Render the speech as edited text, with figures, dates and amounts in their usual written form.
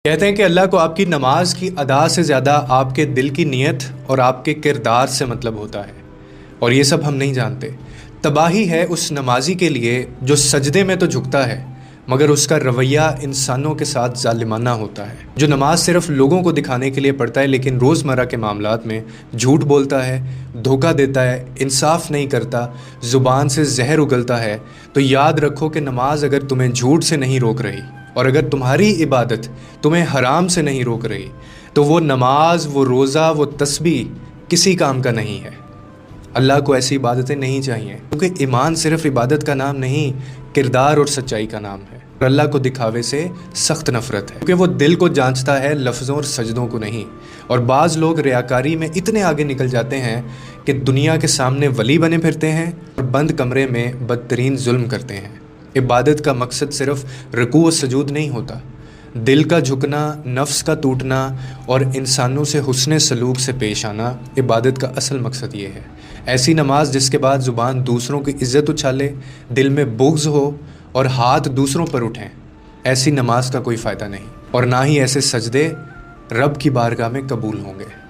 کہتے ہیں کہ اللہ کو آپ کی نماز کی ادا سے زیادہ آپ کے دل کی نیت اور آپ کے کردار سے مطلب ہوتا ہے، اور یہ سب ہم نہیں جانتے۔ تباہی ہے اس نمازی کے لیے جو سجدے میں تو جھکتا ہے مگر اس کا رویہ انسانوں کے ساتھ ظالمانہ ہوتا ہے، جو نماز صرف لوگوں کو دکھانے کے لیے پڑھتا ہے لیکن روزمرہ کے معاملات میں جھوٹ بولتا ہے، دھوکہ دیتا ہے، انصاف نہیں کرتا، زبان سے زہر اگلتا ہے۔ تو یاد رکھو کہ نماز اگر تمہیں جھوٹ سے نہیں روک رہی اور اگر تمہاری عبادت تمہیں حرام سے نہیں روک رہی تو وہ نماز، وہ روزہ، وہ تسبیح کسی کام کا نہیں ہے۔ اللہ کو ایسی عبادتیں نہیں چاہیے، کیونکہ ایمان صرف عبادت کا نام نہیں، کردار اور سچائی کا نام ہے۔ اور اللہ کو دکھاوے سے سخت نفرت ہے، کیونکہ وہ دل کو جانچتا ہے، لفظوں اور سجدوں کو نہیں۔ اور بعض لوگ ریاکاری میں اتنے آگے نکل جاتے ہیں کہ دنیا کے سامنے ولی بنے پھرتے ہیں اور بند کمرے میں بدترین ظلم کرتے ہیں۔ عبادت کا مقصد صرف رکوع و سجود نہیں ہوتا، دل کا جھکنا، نفس کا ٹوٹنا اور انسانوں سے حسن سلوک سے پیش آنا، عبادت کا اصل مقصد یہ ہے۔ ایسی نماز جس کے بعد زبان دوسروں کی عزت اچھالے، دل میں بغض ہو اور ہاتھ دوسروں پر اٹھیں، ایسی نماز کا کوئی فائدہ نہیں، اور نہ ہی ایسے سجدے رب کی بارگاہ میں قبول ہوں گے۔